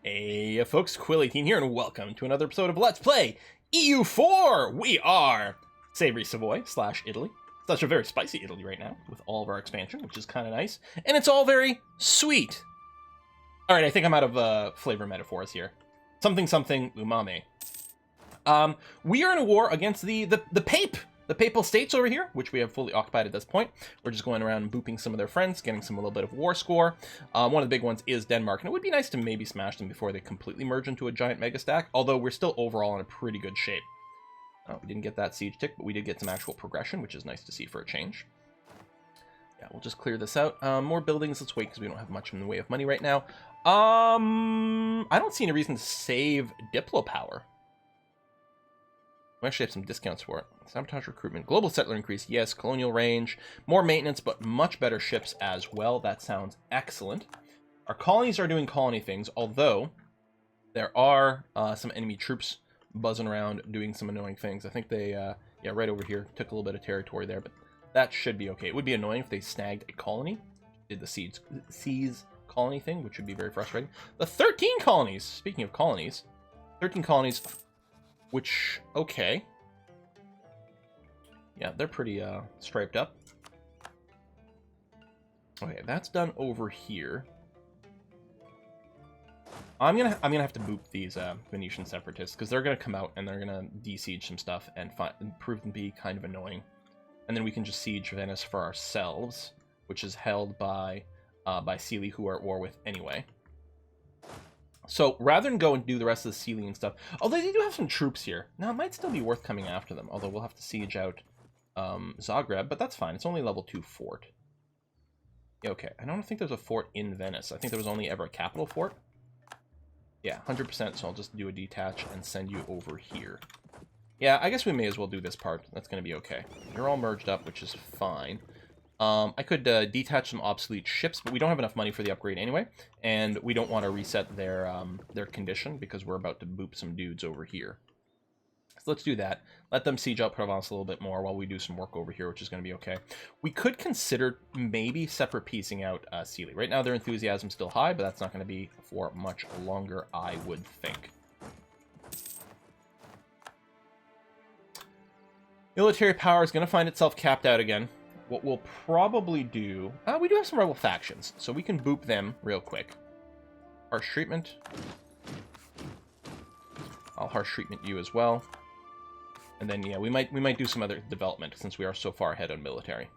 Hey folks, Quill18 here, and welcome to another episode of Let's Play EU4! We are Savory Savoy / Italy. It's actually a very spicy Italy right now, with all of our expansion, which is kind of nice. And it's all very sweet. Alright, I think I'm out of flavor metaphors here. Something umami. We are in a war against the Papal States over here, which we have fully occupied at this point. We're just going around and booping some of their friends, getting a little bit of war score. One of the big ones is Denmark, and it would be nice to maybe smash them before they completely merge into a giant mega stack, although we're still overall in a pretty good shape. We didn't get that siege tick, but we did get some actual progression, which is nice to see for a change. Yeah, we'll just clear this out. More buildings, let's wait, because we don't have much in the way of money right now. I don't see any reason to save Diplo power. We actually have some discounts for it. Sabotage recruitment. Global settler increase. Yes. Colonial range. More maintenance, but much better ships as well. That sounds excellent. Our colonies are doing colony things, although there are some enemy troops buzzing around doing some annoying things. I think they, yeah, right over here, took a little bit of territory there, but that should be okay. It would be annoying if they snagged a colony, did the seize colony thing, which would be very frustrating. The 13 colonies, speaking of colonies, 13 colonies... Which, okay. Yeah, they're pretty striped up. Okay, that's done over here. I'm gonna have to boop these Venetian separatists, because they're gonna come out and they're gonna de-siege some stuff and prove them to be kind of annoying. And then we can just siege Venice for ourselves, which is held by Sealy, who we're at war with anyway. So, rather than go and do the rest of the Sealy and stuff, although they do have some troops here. Now, it might still be worth coming after them, although we'll have to siege out Zagreb, but that's fine. It's only level 2 fort. Yeah, okay, I don't think there's a fort in Venice. I think there was only ever a capital fort. Yeah, 100%, so I'll just do a detach and send you over here. Yeah, I guess we may as well do this part. That's going to be okay. You're all merged up, which is fine. I could detach some obsolete ships, but we don't have enough money for the upgrade anyway, and we don't want to reset their condition because we're about to boop some dudes over here. So let's do that. Let them siege out Provence a little bit more while we do some work over here, which is going to be okay. We could consider maybe separate piecing out Sealy. Right now their enthusiasm's still high, but that's not going to be for much longer, I would think. Military power is going to find itself capped out again. What we'll probably do... we do have some rebel factions, so we can boop them real quick. Harsh treatment. I'll harsh treatment you as well. And then, yeah, we might do some other development, since we are so far ahead on military.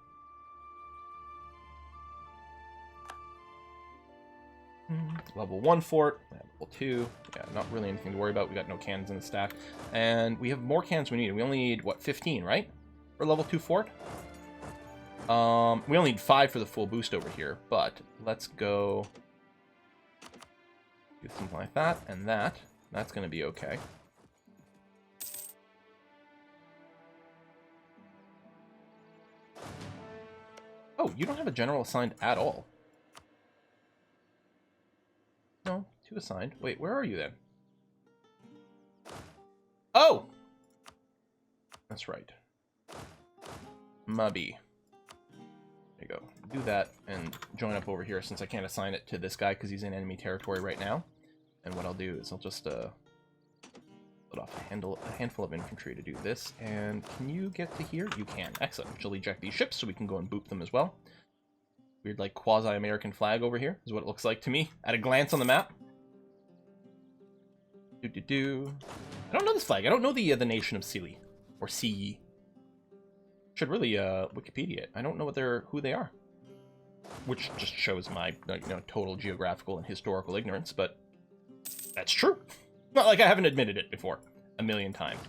Level 1 fort, level 2. Yeah, not really anything to worry about. We got no cannons in the stack. And we have more cannons we need. We only need, what, 15, right? For level 2 fort? We only need 5 for the full boost over here, but let's go do something like that and that. That's going to be okay. Oh, you don't have a general assigned at all. No, 2 assigned. Wait, where are you then? Oh! That's right. Mubby. There you go. Do that and join up over here since I can't assign it to this guy because he's in enemy territory right now. And what I'll do is I'll just put off a handful of infantry to do this. And can you get to here? You can. Excellent. Which will eject these ships so we can go and boop them as well. Weird, like, quasi-American flag over here is what it looks like to me at a glance on the map. I don't know this flag. I don't know the nation of Sealy or Sea. Should really Wikipedia it. I don't know who they are, which just shows my total geographical and historical ignorance. But that's true. Not like I haven't admitted it before a million times.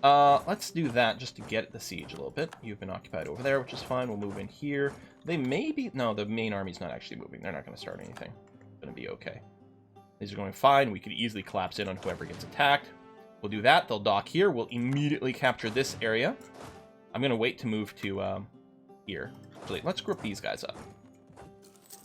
Let's do that just to get the siege a little bit. You've been occupied over there, which is fine. We'll move in here. They may be... No, the main army's not actually moving. They're not going to start anything. It's going to be okay. These are going fine. We could easily collapse in on whoever gets attacked. We'll do that. They'll dock here. We'll immediately capture this area. I'm going to wait to move to here. Actually, let's group these guys up.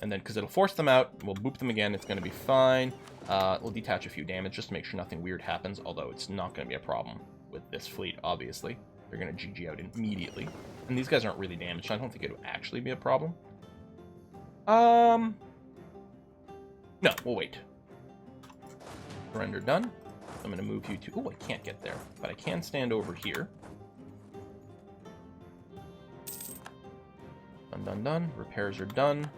And then, because it'll force them out, we'll boop them again. It's going to be fine. We'll detach a few damage just to make sure nothing weird happens, although it's not going to be a problem with this fleet, obviously. They're going to GG out immediately. And these guys aren't really damaged, so I don't think it would actually be a problem. No, we'll wait. Surrender done. I'm going to move you to... Oh, I can't get there, but I can stand over here. Done, done, done. Repairs are done.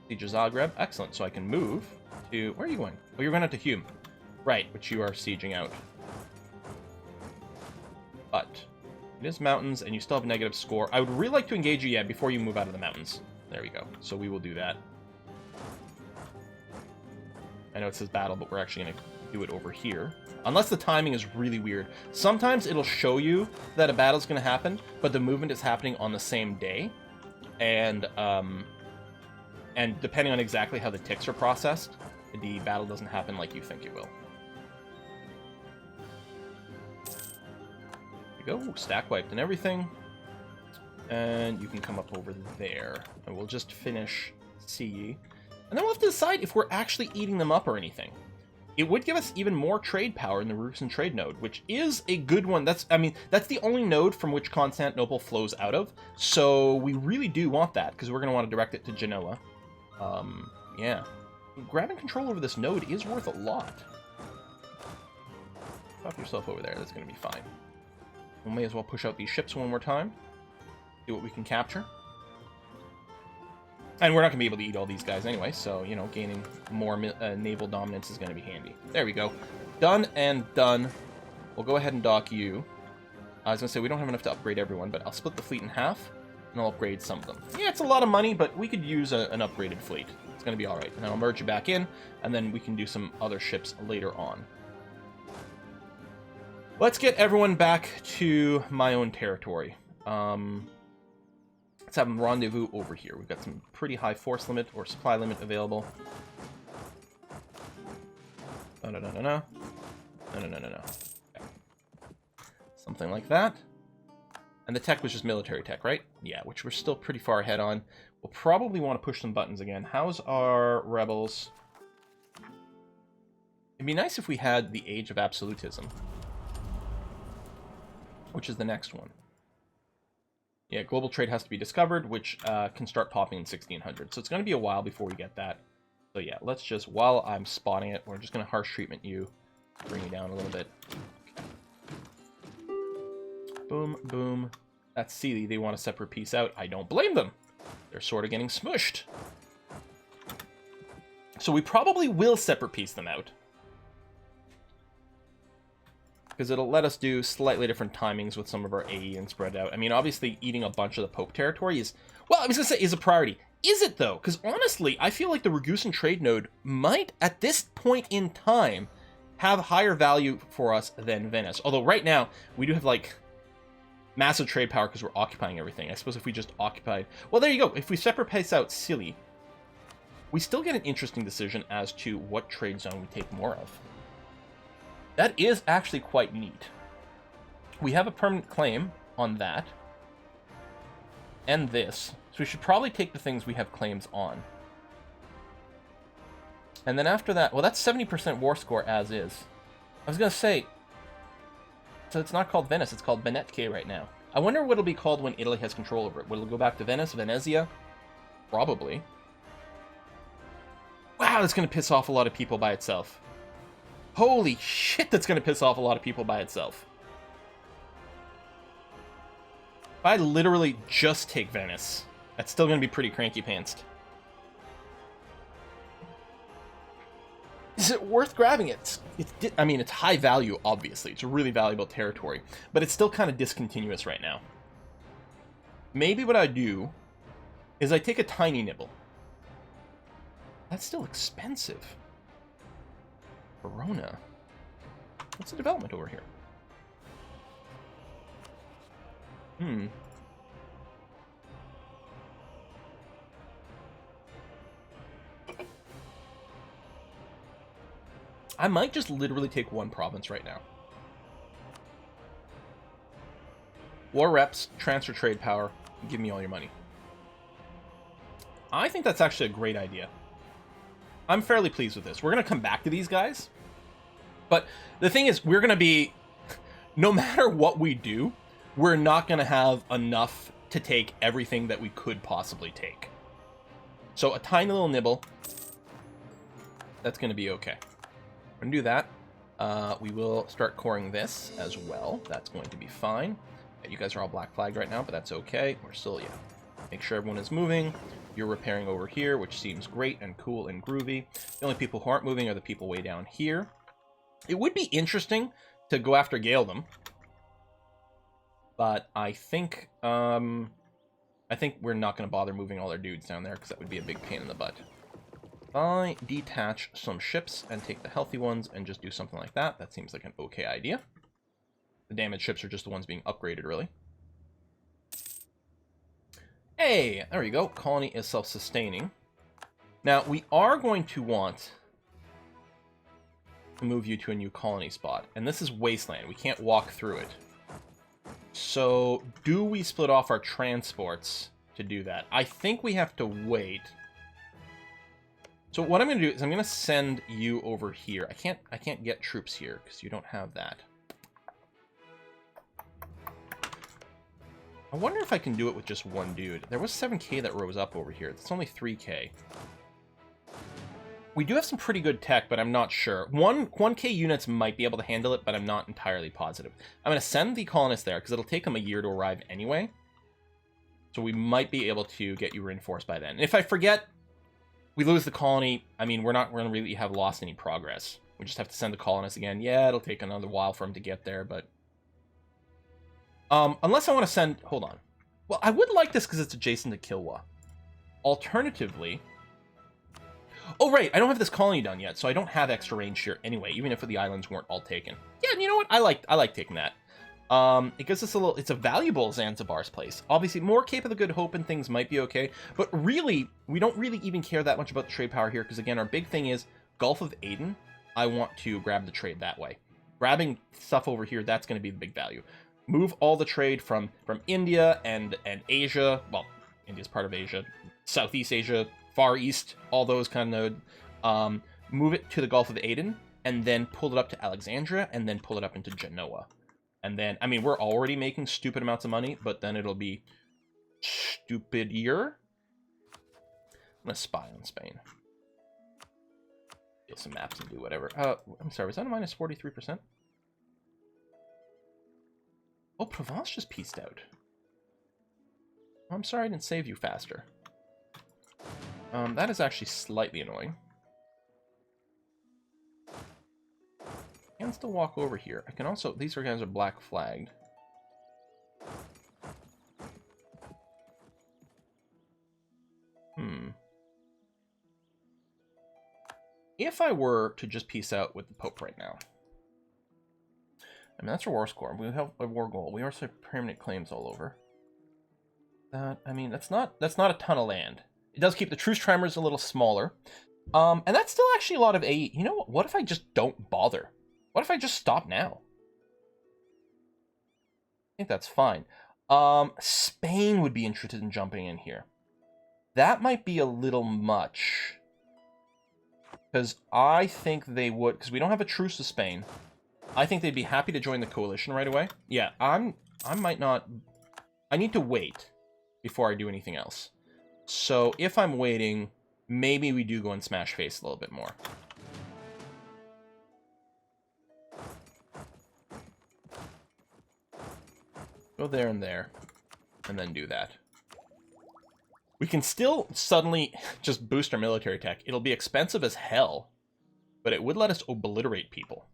Siege of Zagreb. Excellent. So I can move to... Where are you going? Oh, you're going out to Hume. Right, which you are sieging out. But it is mountains, and you still have a negative score. I would really like to engage you, before you move out of the mountains. There we go. So we will do that. I know it says battle, but we're actually going to do it over here. Unless the timing is really weird. Sometimes it'll show you that a battle's going to happen, but the movement is happening on the same day. And depending on exactly how the ticks are processed, the battle doesn't happen like you think it will. There we go. Stack wiped and everything. And you can come up over there. And we'll just finish CE. And then we'll have to decide if we're actually eating them up or anything. It would give us even more trade power in the Ruxan trade node, which is a good one. That's the only node from which Constantinople flows out of. So we really do want that, because we're going to want to direct it to Genoa. Yeah. Grabbing control over this node is worth a lot. Pop yourself over there. That's going to be fine. We may as well push out these ships one more time. See what we can capture. And we're not going to be able to eat all these guys anyway, so, you know, gaining more naval dominance is going to be handy. There we go. Done and done. We'll go ahead and dock you. I was going to say, we don't have enough to upgrade everyone, but I'll split the fleet in half, and I'll upgrade some of them. Yeah, it's a lot of money, but we could use an upgraded fleet. It's going to be all right. And I'll merge you back in, and then we can do some other ships later on. Let's get everyone back to my own territory. Let's have them rendezvous over here. We've got some pretty high force limit or supply limit available. No. No. Okay. Something like that. And the tech was just military tech, right? Yeah, which we're still pretty far ahead on. We'll probably want to push some buttons again. How's our rebels? It'd be nice if we had the Age of Absolutism, which is the next one. Yeah, global trade has to be discovered, which can start popping in 1600. So it's going to be a while before we get that. So yeah, let's just, while I'm spotting it, we're just going to harsh treatment you. Bring you down a little bit. Boom, boom. That's Sealy. They want a separate piece out. I don't blame them. They're sort of getting smushed. So we probably will separate piece them out, because it'll let us do slightly different timings with some of our AE and spread out. I mean, obviously, eating a bunch of the Pope territory is, well, I was going to say is a priority. Is it, though? Because honestly, I feel like the Ragusan trade node might, at this point in time, have higher value for us than Venice. Although right now, we do have, like, massive trade power because we're occupying everything. I suppose if we just occupied... Well, there you go. If we separate pace out Scilly, we still get an interesting decision as to what trade zone we take more of. That is actually quite neat. We have a permanent claim on that. And this. So we should probably take the things we have claims on. And then after that, well, that's 70% war score as is. I was going to say, so it's not called Venice, it's called Venetque right now. I wonder what it'll be called when Italy has control over it. Will it go back to Venice, Venezia? Probably. Wow, that's going to piss off a lot of people by itself. Holy shit, that's going to piss off a lot of people by itself. If I literally just take Venice, that's still going to be pretty cranky-pantsed. Is it worth grabbing it? I mean, it's high value, obviously. It's a really valuable territory. But it's still kind of discontinuous right now. Maybe what I do is I take a tiny nibble. That's still expensive. Verona. What's the development over here? I might just literally take one province right now. War reps, transfer trade power, give me all your money. I think that's actually a great idea. I'm fairly pleased with this. We're going to come back to these guys. But the thing is, we're going to be... No matter what we do, we're not going to have enough to take everything that we could possibly take. So a tiny little nibble, that's going to be okay. We're going to do that. We will start coring this as well. That's going to be fine. You guys are all black flagged right now, but that's okay. We're still, yeah. Make sure everyone is moving. You're repairing over here, which seems great and cool and groovy. The only people who aren't moving are the people way down here. It would be interesting to go after Gale them, but I think we're not going to bother moving all our dudes down there because that would be a big pain in the butt. If I detach some ships and take the healthy ones and just do something like that, that seems like an okay idea. The damaged ships are just the ones being upgraded, really. Hey, there we go. Colony is self-sustaining. Now, we are going to want to move you to a new colony spot. And this is wasteland. We can't walk through it. So, do we split off our transports to do that? I think we have to wait. So what I'm going to do is I'm going to send you over here. I can't get troops here because you don't have that. I wonder if I can do it with just one dude. There was 7k that rose up over here. It's only 3k. We do have some pretty good tech, but I'm not sure. 1k units might be able to handle it, but I'm not entirely positive. I'm going to send the colonists there because it'll take them a year to arrive anyway. So we might be able to get you reinforced by then. And if I forget, we lose the colony. I mean, we're not going to really have lost any progress. We just have to send the colonists again. Yeah, it'll take another while for them to get there, but... unless I want to send... Hold on. Well, I would like this because it's adjacent to Kilwa. Alternatively... Oh, right. I don't have this colony done yet, so I don't have extra range here anyway, even if the islands weren't all taken. Yeah, you know what? I like taking that. It gives us a little... It's a valuable Zanzibar's place. Obviously, more Cape of the Good Hope and things might be okay, but really, we don't really even care that much about the trade power here, because again, our big thing is Gulf of Aden. I want to grab the trade that way. Grabbing stuff over here, that's going to be the big value. Move all the trade from India and Asia. Well, India's part of Asia. Southeast Asia, Far East, all those kind of... move it to the Gulf of Aden, and then pull it up to Alexandria, and then pull it up into Genoa. And then, I mean, we're already making stupid amounts of money, but then it'll be stupider. I'm going to spy on Spain. Steal some maps and do whatever. I'm sorry, was that a minus 43%? Oh, Provence just pieced out. I'm sorry I didn't save you faster. That is actually slightly annoying. I can still walk over here. I can also... These guys are black flagged. If I were to just peace out with the Pope right now... I mean, that's a war score. We have a war goal. We also have permanent claims all over. That, I mean, that's not a ton of land. It does keep the truce tremors a little smaller. And that's still actually a lot of AE. You know what? What if I just don't bother? What if I just stop now? I think that's fine. Spain would be interested in jumping in here. That might be a little much. Because I think they would... Because we don't have a truce to Spain. I think they'd be happy to join the coalition right away. Yeah, I might not... I need to wait before I do anything else. So if I'm waiting, maybe we do go and smash face a little bit more. Go there, and then do that. We can still suddenly just boost our military tech. It'll be expensive as hell, but it would let us obliterate people.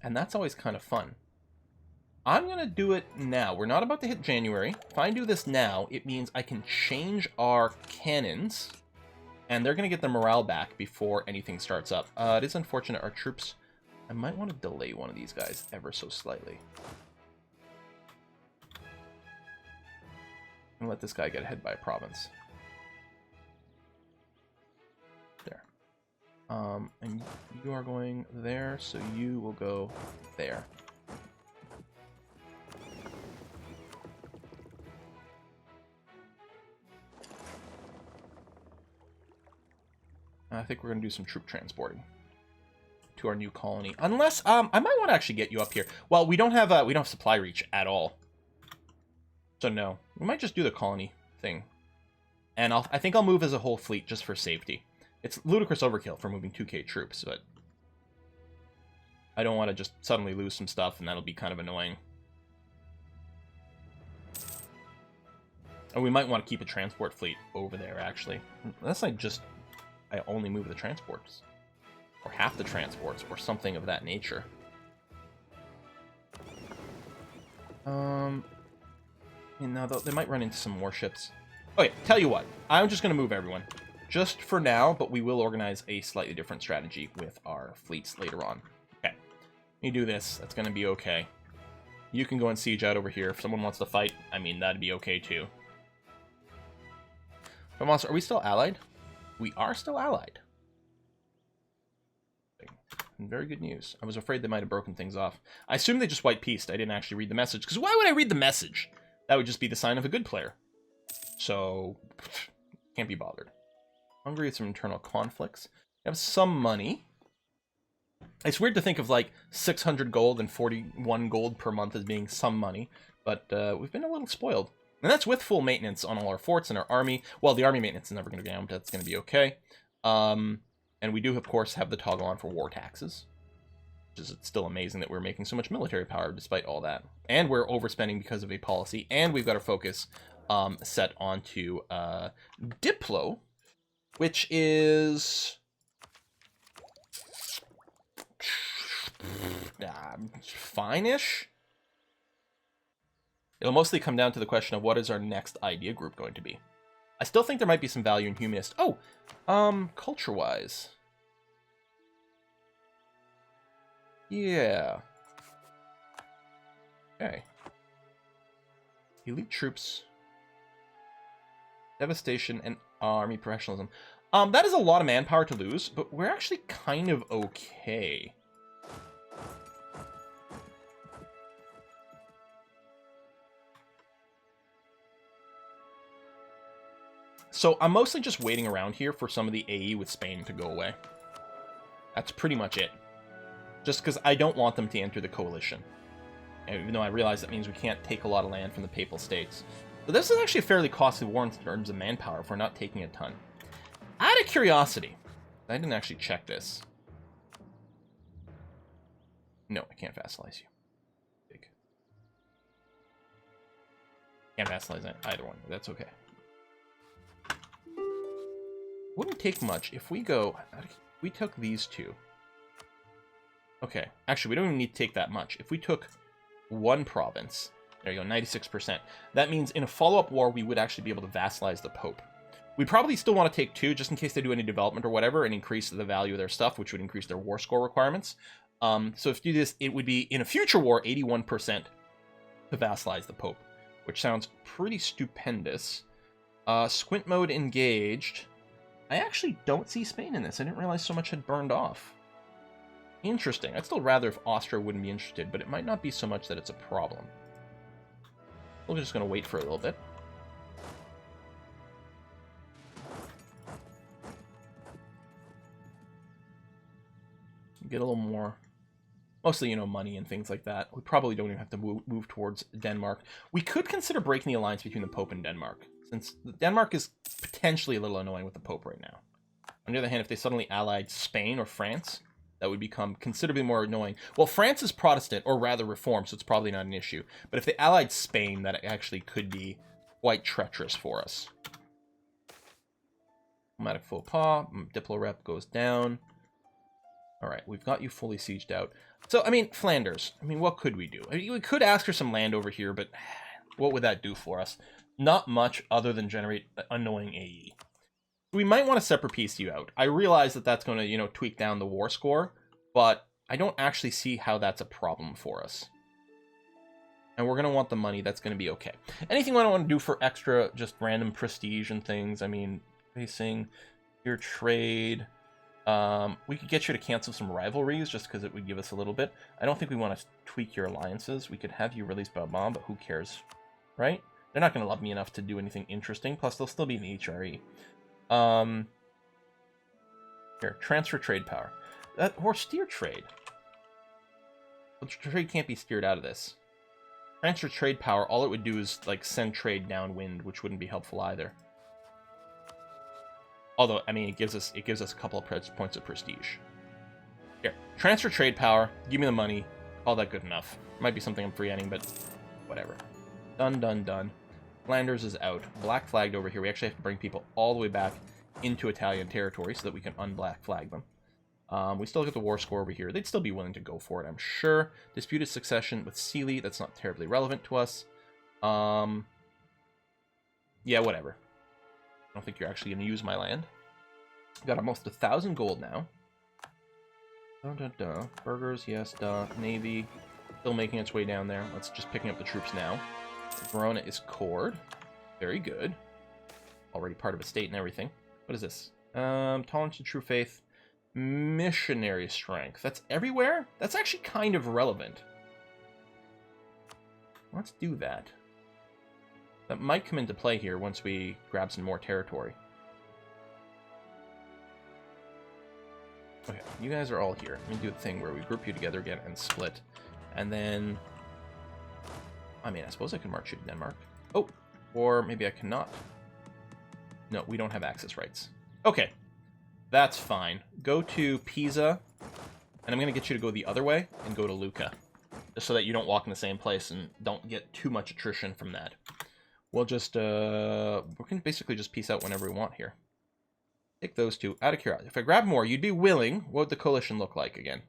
And that's always kind of fun. I'm going to do it now. We're not about to hit January. If I do this now, it means I can change our cannons, and they're going to get their morale back before anything starts up. It is unfortunate our troops... I might want to delay one of these guys ever so slightly. And let this guy get ahead by a province. There. And you are going there, so you will go there. I think we're going to do some troop transporting to our new colony. Unless, I might want to actually get you up here. Well, we don't have supply reach at all. So no, we might just do the colony thing. And I think I'll move as a whole fleet just for safety. It's ludicrous overkill for moving 2k troops, but I don't want to just suddenly lose some stuff, and that'll be kind of annoying. And we might want to keep a transport fleet over there, actually. Unless I only move the transports. Or half the transports, or something of that nature. No, they might run into some warships. Okay, tell you what. I'm just going to move everyone. Just for now, but we will organize a slightly different strategy with our fleets later on. Okay. You do this. That's going to be okay. You can go and siege out over here. If someone wants to fight, I mean, that'd be okay too. But are we still allied? We are still allied. Very good news. I was afraid they might have broken things off. I assumed they just white pieced. I didn't actually read the message. Because why would I read the message? That would just be the sign of a good player. So, can't be bothered. Hungary has some internal conflicts. We have some money. It's weird to think of like 600 gold and 41 gold per month as being some money. But we've been a little spoiled. And that's with full maintenance on all our forts and our army. Well, the army maintenance is never going to go down, but that's going to be okay. And we do, of course, have the toggle on for war taxes. Which is still amazing that we're making so much military power despite all that. And we're overspending because of a policy. And we've got our focus set onto Diplo, which is fine-ish. It'll mostly come down to the question of what is our next idea group going to be. I still think there might be some value in humanist. Oh, culture-wise. Yeah. Okay. Elite troops. Devastation and army professionalism. That is a lot of manpower to lose, but we're actually kind of okay. So I'm mostly just waiting around here for some of the AE with Spain to go away. That's pretty much it. Just because I don't want them to enter the coalition. And even though I realize that means we can't take a lot of land from the Papal States. But this is actually a fairly costly war in terms of manpower if we're not taking a ton. Out of curiosity, I didn't actually check this. No, I can't vassalize you. Big. Can't vassalize either one. That's okay. Wouldn't take much if we we took these two. Okay, actually, we don't even need to take that much. If we took one province, there you go, 96%. That means in a follow-up war, we would actually be able to vassalize the Pope. We probably still want to take two, just in case they do any development or whatever, and increase the value of their stuff, which would increase their war score requirements. So if you do this, it would be, in a future war, 81% to vassalize the Pope, which sounds pretty stupendous. Squint mode engaged. I actually don't see Spain in this. I didn't realize so much had burned off. Interesting. I'd still rather if Austria wouldn't be interested, but it might not be so much that it's a problem. We're just going to wait for a little bit. Get a little more, mostly, money and things like that. We probably don't even have to move towards Denmark. We could consider breaking the alliance between the Pope and Denmark, since Denmark is potentially a little annoying with the Pope right now. On the other hand, if they suddenly allied Spain or France, that would become considerably more annoying. Well, France is Protestant, or rather Reformed, so it's probably not an issue. But if they allied Spain, that actually could be quite treacherous for us. Diplomatic faux pas. Diplo rep goes down. Alright, we've got you fully sieged out. So, Flanders. What could we do? We could ask for some land over here, but what would that do for us? Not much other than generate annoying AE. We might want to separate piece you out. I realize that that's going to, tweak down the war score, but I don't actually see how that's a problem for us. And we're going to want the money. That's going to be okay. Anything I don't want to do for extra, just random prestige and things. Facing your trade. We could get you to cancel some rivalries just because it would give us a little bit. I don't think we want to tweak your alliances. We could have you release Babam, but who cares, right? They're not going to love me enough to do anything interesting. Plus, they'll still be in the HRE. Here, transfer trade power. Or steer trade. Well, trade can't be steered out of this. Transfer trade power, all it would do is, send trade downwind, which wouldn't be helpful either. Although, I mean, it gives us a couple of points of prestige. Here, transfer trade power. Give me the money. All that good enough. Might be something I'm forgetting, but whatever. Done, done, done. Flanders is out. Black flagged over here. We actually have to bring people all the way back into Italian territory so that we can unblack flag them. We still get the war score over here. They'd still be willing to go for it, I'm sure. Disputed succession with Sealy. That's not terribly relevant to us. Yeah, whatever. I don't think you're actually going to use my land. Got almost 1,000 gold now. Dun, dun, dun. Burgers, yes, duh. Navy, still making its way down there. Let's just picking up the troops now. Verona is cored. Very good. Already part of a state and everything. What is this? Tolerance to true faith. Missionary strength. That's everywhere? That's actually kind of relevant. Let's do that. That might come into play here once we grab some more territory. Okay, you guys are all here. Let me do the thing where we group you together again and split. And then... I mean, I suppose I can march you to Denmark. Oh, or maybe I cannot. No, we don't have access rights. Okay, that's fine. Go to Pisa, and I'm going to get you to go the other way and go to Lucca. Just so that you don't walk in the same place and don't get too much attrition from that. We'll just, we can basically just peace out whenever we want here. Take those two out of curiosity. If I grab more, you'd be willing. What would the coalition look like again?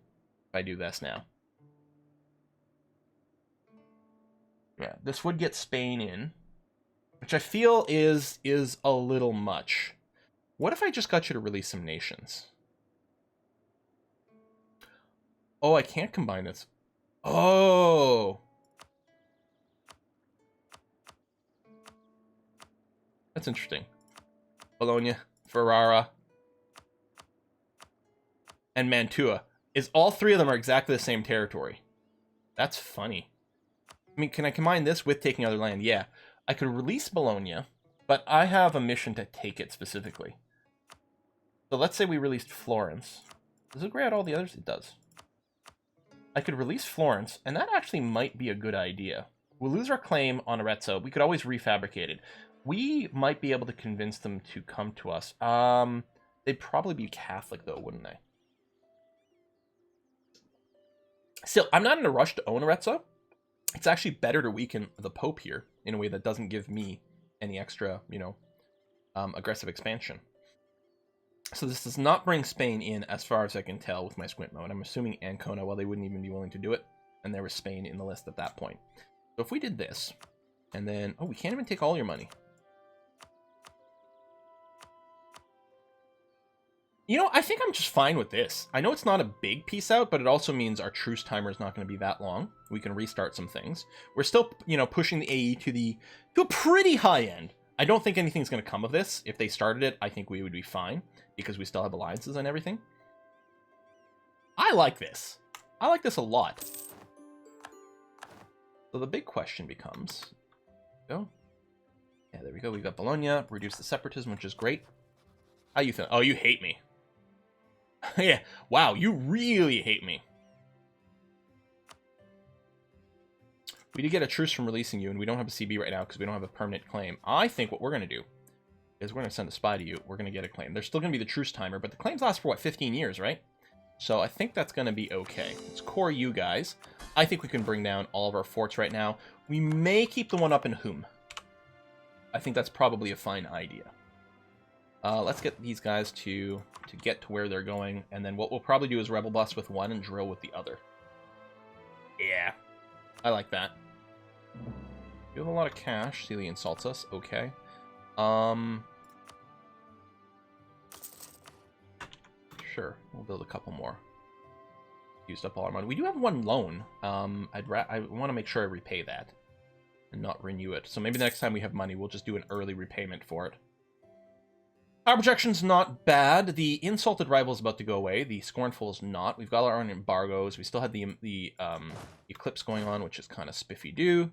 If I do this now. Yeah, this would get Spain in. Which I feel is a little much. What if I just got you to release some nations? Oh, I can't combine this. Oh! That's interesting. Bologna, Ferrara, and Mantua. All three of them are exactly the same territory. That's funny. I mean, can I combine this with taking other land? Yeah. I could release Bologna, but I have a mission to take it specifically. So let's say we released Florence. Does it grant out all the others? It does. I could release Florence, and that actually might be a good idea. We'll lose our claim on Arezzo. We could always refabricate it. We might be able to convince them to come to us. They'd probably be Catholic, though, wouldn't they? Still, I'm not in a rush to own Arezzo. It's actually better to weaken the Pope here in a way that doesn't give me any extra, you know, aggressive expansion. So this does not bring Spain in, as far as I can tell with my squint mode. I'm assuming Ancona, well, they wouldn't even be willing to do it. And there was Spain in the list at that point. So if we did this, and then... Oh, we can't even take all your money. You know, I think I'm just fine with this. I know it's not a big piece out, but it also means our truce timer is not going to be that long. We can restart some things. We're still, you know, pushing the AE to a pretty high end. I don't think anything's going to come of this. If they started it, I think we would be fine, because we still have alliances and everything. I like this. I like this a lot. So the big question becomes... Go. Yeah, there we go. We've got Bologna. Reduce the separatism, which is great. How you feeling? Oh, you hate me. Yeah. Wow, you really hate me. We did get a truce from releasing you, and we don't have a CB right now because we don't have a permanent claim. I think what we're going to do is we're going to send a spy to you. We're going to get a claim. There's still going to be the truce timer, but the claims last for, what, 15 years, right? So I think that's going to be okay. Let's core you guys. I think we can bring down all of our forts right now. We may keep the one up in Hum. I think that's probably a fine idea. Let's get these guys to get to where they're going, and then what we'll probably do is rebel bust with one and drill with the other. Yeah, I like that. You have a lot of cash. Sealy insults us. Okay. Sure, we'll build a couple more. Used up all our money. We do have one loan. I want to make sure I repay that and not renew it. So maybe the next time we have money, we'll just do an early repayment for it. Our projection's not bad. The insulted rival is about to go away. The scornful is not. We've got our own embargoes. We still have the eclipse going on, which is kind of spiffy-doo.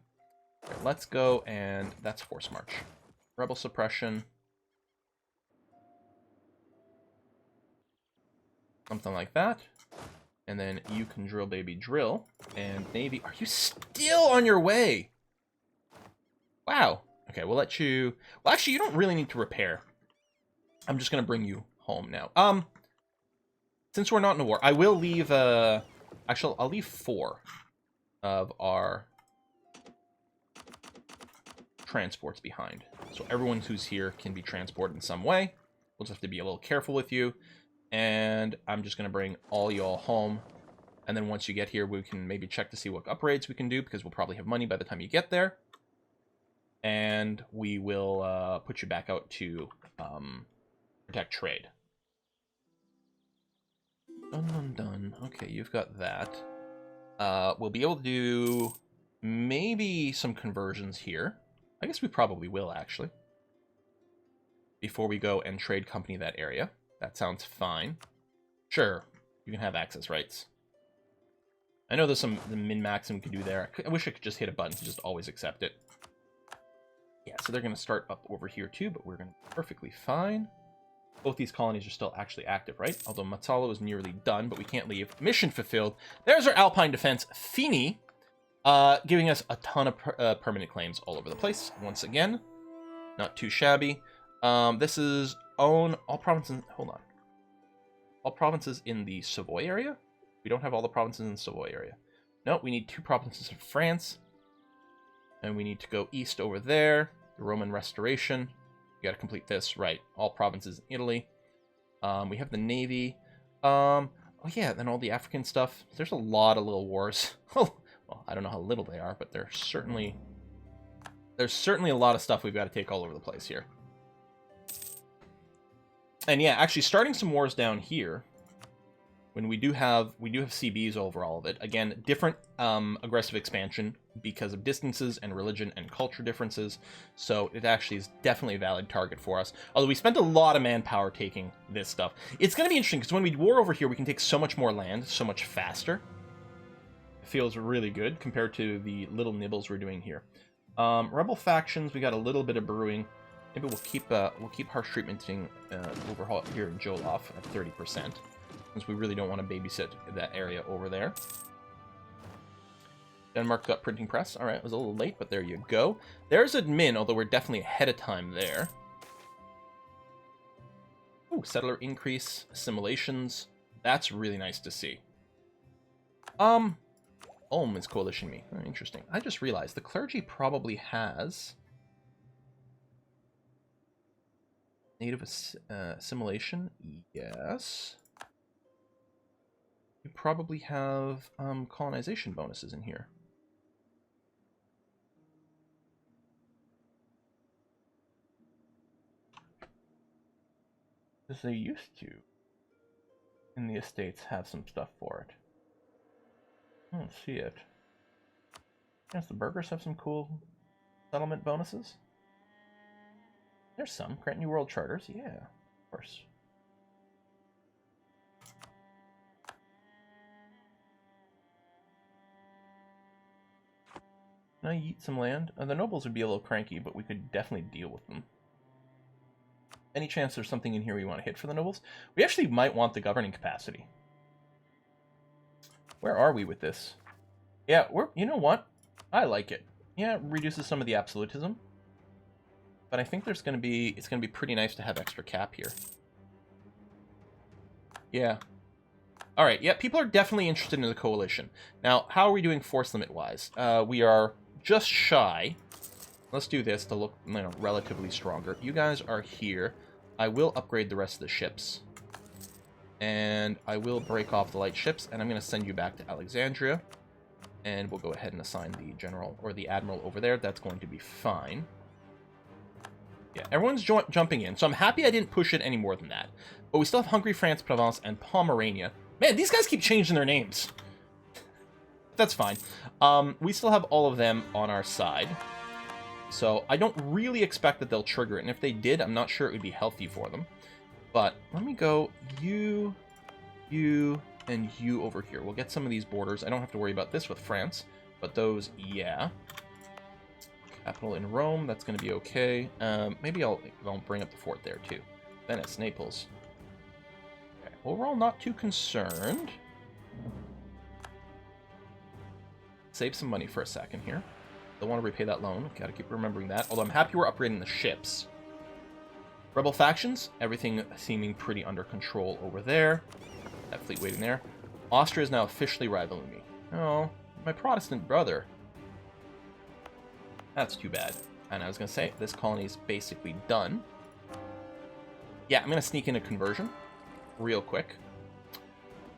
Okay, let's go, and that's force march. Rebel suppression. Something like that. And then you can drill, baby, drill. And Navy, are you still on your way? Wow. Okay, we'll let you... Well, actually, you don't really need to repair. I'm just going to bring you home now. Since we're not in a war, I will leave, actually, I'll leave 4 of our transports behind. So everyone who's here can be transported in some way. We'll just have to be a little careful with you. And I'm just going to bring all y'all home. And then once you get here, we can maybe check to see what upgrades we can do, because we'll probably have money by the time you get there. And we will put you back out to protect trade. Done. Okay, you've got that. We'll be able to do maybe some conversions here. I guess we probably will, actually. Before we go and trade company that area. That sounds fine. Sure, you can have access rights. I know there's some min-max we can do there. I wish I could just hit a button to just always accept it. Yeah, so they're going to start up over here too, but we're going to be perfectly fine. Both these colonies are still actually active, right? Although Mazzalo is nearly done, but we can't leave. Mission fulfilled. There's our Alpine Defense. Fini, giving us a ton of permanent claims all over the place. Once again, not too shabby. This is own all provinces. Hold on. All provinces in the Savoy area? We don't have all the provinces in the Savoy area. No, we need 2 provinces in France. And we need to go east over there. The Roman Restoration. We got to complete this, right? All provinces in Italy. We have the Navy. Oh yeah, then all the African stuff. There's a lot of little wars. Oh, well, I don't know how little they are, but there's certainly a lot of stuff we've got to take all over the place here. And yeah, actually starting some wars down here. When we do have CBs over all of it. Again, different aggressive expansion because of distances and religion and culture differences. So it actually is definitely a valid target for us. Although we spent a lot of manpower taking this stuff. It's going to be interesting because when we war over here, we can take so much more land, so much faster. It feels really good compared to the little nibbles we're doing here. Rebel factions, we got a little bit of brewing. Maybe we'll keep harsh treatmenting overhaul here in Jolof at 30%. Since we really don't want to babysit that area over there. Denmark got printing press. All right, it was a little late, but there you go. There's admin, although we're definitely ahead of time there. Ooh, settler increase, assimilations. That's really nice to see. Ulm is coalition me. Oh, interesting. I just realized the clergy probably has native assimilation. Yes. We probably have colonization bonuses in here. Because they used to, in the estates, have some stuff for it. I don't see it. Yes, the burghers have some cool settlement bonuses. There's some. Grant new world charters. Yeah, of course. Can I eat some land? The nobles would be a little cranky, but we could definitely deal with them. Any chance there's something in here we want to hit for the nobles? We actually might want the governing capacity. Where are we with this? Yeah, you know what? I like it. Yeah, it reduces some of the absolutism. But I think it's going to be pretty nice to have extra cap here. Yeah. All right, yeah, people are definitely interested in the coalition. Now, how are we doing force limit-wise? We are just shy. Let's do this to look, relatively stronger. You guys are here. I will upgrade the rest of the ships. And I will break off the light ships, and I'm going to send you back to Alexandria. And we'll go ahead and assign the general, or the admiral over there. That's going to be fine. Yeah, everyone's jumping in, so I'm happy I didn't push it any more than that. But we still have Hungary, France, Provence, and Pomerania. Man, these guys keep changing their names. That's fine. We still have all of them on our side. So I don't really expect that they'll trigger it. And if they did, I'm not sure it would be healthy for them. But let me go you, and you over here. We'll get some of these borders. I don't have to worry about this with France. But those, yeah. Capital in Rome, that's going to be okay. Maybe I'll bring up the fort there too. Venice, Naples. Okay. Overall, not too concerned. Save some money for a second here. Don't want to repay that loan. Got to keep remembering that. Although I'm happy we're upgrading the ships. Rebel factions, everything seeming pretty under control over there. That fleet waiting there. Austria is now officially rivaling me. Oh, my Protestant brother. That's too bad. And I was going to say, this colony is basically done. Yeah, I'm going to sneak in a conversion real quick.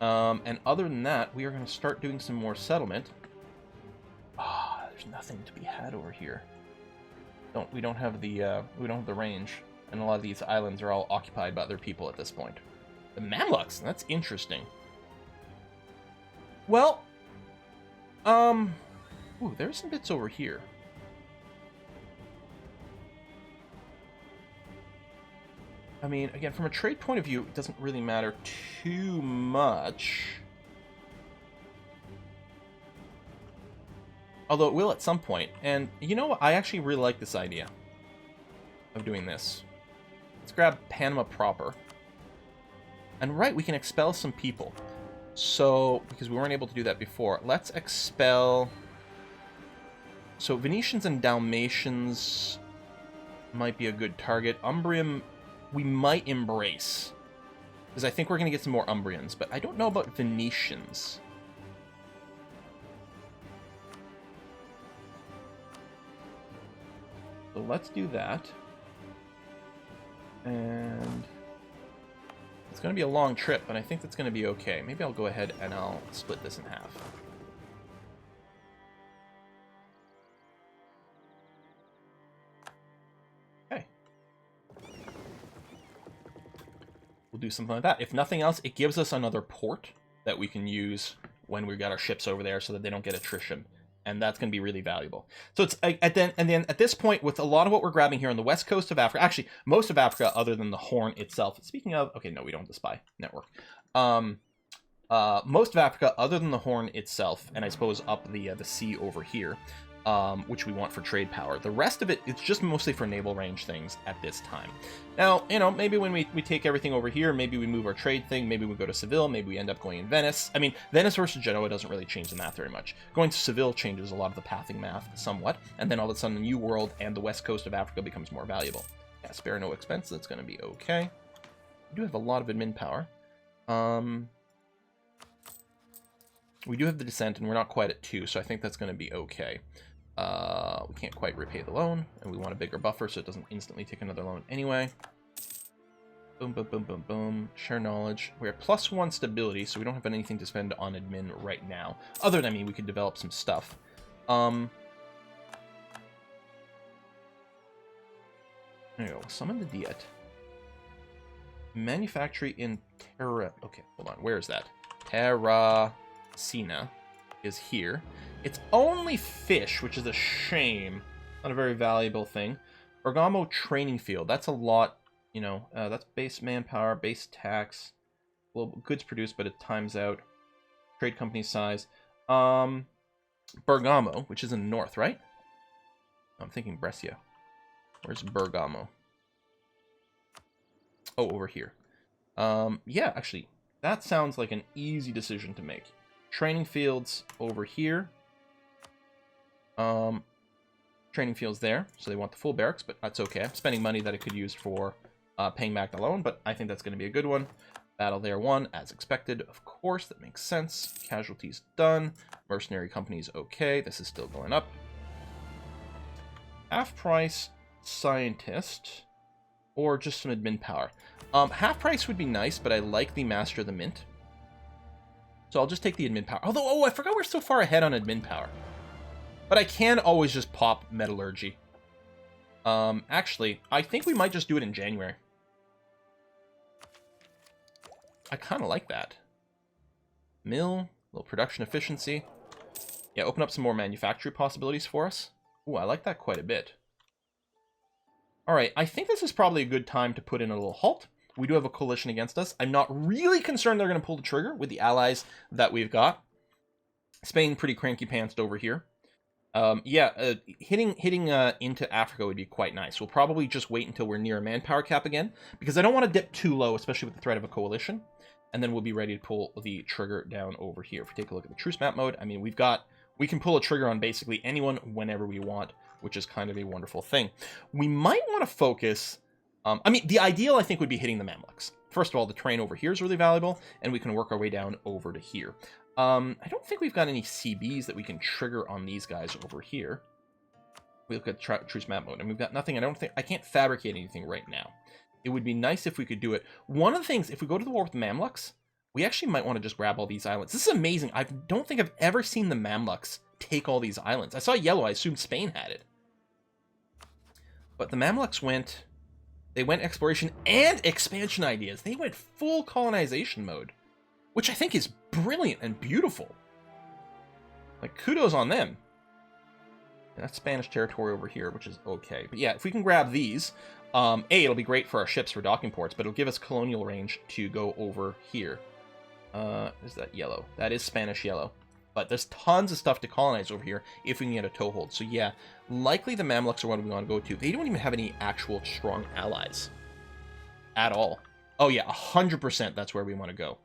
And other than that, we are going to start doing some more settlement. Ah, there's nothing to be had over here. We don't have the range, and a lot of these islands are all occupied by other people at this point. The Mamluks, that's interesting. Well, ooh, there's some bits over here. I mean, again, from a trade point of view, it doesn't really matter too much. Although it will at some point. And you know what? I actually really like this idea of doing this. Let's grab Panama proper. And right, we can expel some people. So, because we weren't able to do that before, let's expel... So, Venetians and Dalmatians might be a good target. Umbrium, we might embrace. Because I think we're going to get some more Umbrians, but I don't know about Venetians. So let's do that. And it's going to be a long trip, but I think that's going to be okay. Maybe I'll go ahead and I'll split this in half. Okay. We'll do something like that. If nothing else, it gives us another port that we can use when we've got our ships over there so that they don't get attrition. And that's going to be really valuable. So it's at this point, with a lot of what we're grabbing here on the west coast of Africa, actually most of Africa other than the Horn itself. Speaking of, okay, no, we don't have the spy network. Most of Africa other than the Horn itself, and I suppose up the sea over here, which we want for trade power. The rest of it, it's just mostly for naval range things at this time. Now, you know, maybe when we take everything over here, maybe we move our trade thing, maybe we go to Seville, maybe we end up going in Venice. I mean, Venice versus Genoa doesn't really change the math very much. Going to Seville changes a lot of the pathing math somewhat, and then all of a sudden the New World and the west coast of Africa becomes more valuable. Yeah, spare no expense, that's going to be okay. We do have a lot of admin power. We do have the descent, and we're not quite at 2, so I think that's going to be okay. We can't quite repay the loan, and we want a bigger buffer so it doesn't instantly take another loan anyway. Boom, boom, boom, boom, boom. Share knowledge. We're at +1 stability, so we don't have anything to spend on admin right now. Other than, I mean, we could develop some stuff. There you go. Summon the Diet. Manufactory in Terra... Okay, hold on. Where is that? Terracina is here. It's only fish, which is a shame. Not a very valuable thing. Bergamo training field. That's a lot, you know. That's base manpower, base tax. Global goods produced, but it times out. Trade company size. Bergamo, which is in the north, right? I'm thinking Brescia. Where's Bergamo? Oh, over here. Yeah, actually, that sounds like an easy decision to make. Training fields over here. Training fields there, so they want the full barracks, but that's okay. I'm spending money that I could use for paying back the loan, but I think that's going to be a good one. Battle there won, as expected. Of course, that makes sense. Casualties done. Mercenary companies okay. This is still going up. Half price scientist, or just some admin power. Half price would be nice, but I like the Master of the Mint. So I'll just take the admin power. Although, oh, I forgot we're so far ahead on admin power. But I can always just pop metallurgy. Actually, I think we might just do it in January. I kind of like that. Mill, little production efficiency. Yeah, open up some more manufacturing possibilities for us. Ooh, I like that quite a bit. Alright, I think this is probably a good time to put in a little halt. We do have a coalition against us. I'm not really concerned they're going to pull the trigger with the allies that we've got. Spain pretty cranky pantsed over here. Hitting into Africa would be quite nice. We'll probably just wait until we're near a manpower cap again, because I don't want to dip too low, especially with the threat of a coalition. And then we'll be ready to pull the trigger down over here. If we take a look at the truce map mode, I mean, we can pull a trigger on basically anyone whenever we want, which is kind of a wonderful thing. We might want to focus I mean, the ideal, I think, would be hitting the Mamluks. First of all, the terrain over here is really valuable, and we can work our way down over to here. I don't think we've got any CBs that we can trigger on these guys over here. We look at Truce Map Mode, and we've got nothing. I can't fabricate anything right now. It would be nice if we could do it. One of the things, if we go to the war with the Mamluks, we actually might want to just grab all these islands. This is amazing. I don't think I've ever seen the Mamluks take all these islands. I saw yellow. I assumed Spain had it. But the Mamluks went... They went exploration and expansion ideas. They went full colonization mode, which I think is brilliant and beautiful. Like, kudos on them. And that's Spanish territory over here, which is okay. But yeah, if we can grab these, it'll be great for our ships for docking ports, but it'll give us colonial range to go over here. Is that yellow? That is Spanish yellow. But there's tons of stuff to colonize over here if we can get a toehold. So yeah, likely the Mamluks are what we want to go to. They don't even have any actual strong allies at all. Oh yeah, 100% that's where we want to go.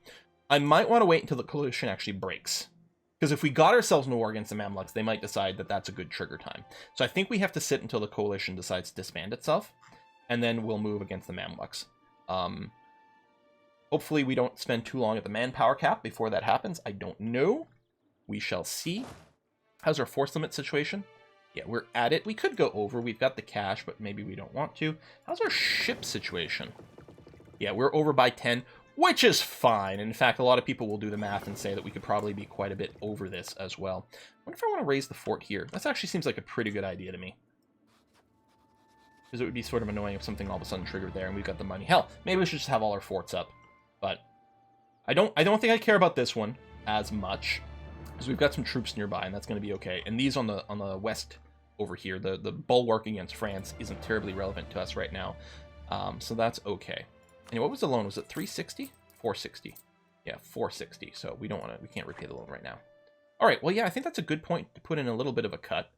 I might want to wait until the coalition actually breaks. Because if we got ourselves in a war against the Mamluks, they might decide that that's a good trigger time. So I think we have to sit until the coalition decides to disband itself. And then we'll move against the Mamluks. Hopefully we don't spend too long at the manpower cap before that happens. I don't know. We shall see. How's our force limit situation? Yeah, we're at it. We could go over. We've got the cash, but maybe we don't want to. How's our ship situation? Yeah, we're over by 10, which is fine. In fact, a lot of people will do the math and say that we could probably be quite a bit over this as well. I wonder if I want to raise the fort here. That actually seems like a pretty good idea to me. Because it would be sort of annoying if something all of a sudden triggered there and we've got the money. Hell, maybe we should just have all our forts up. But I don't think I care about this one as much. Because we've got some troops nearby, and that's going to be okay. And these on the west over here, the bulwark against France isn't terribly relevant to us right now. So that's okay. And what was the loan? Was it 360? 460. Yeah, 460. So we can't repay the loan right now. All right, well, yeah, I think that's a good point to put in a little bit of a cut.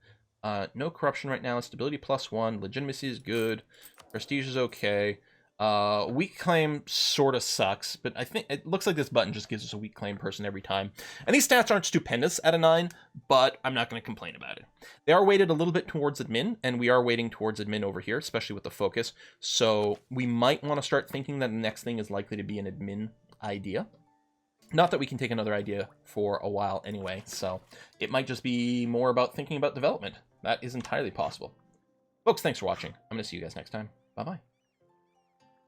No corruption right now. Stability +1. Legitimacy is good. Prestige is okay. Weak claim sort of sucks, but I think it looks like this button just gives us a weak claim person every time. And these stats aren't stupendous at a 9, but I'm not going to complain about it. They are weighted a little bit towards admin, and we are weighting towards admin over here, especially with the focus. So we might want to start thinking that the next thing is likely to be an admin idea. Not that we can take another idea for a while anyway, so it might just be more about thinking about development. That is entirely possible. Folks, thanks for watching. I'm going to see you guys next time. Bye-bye.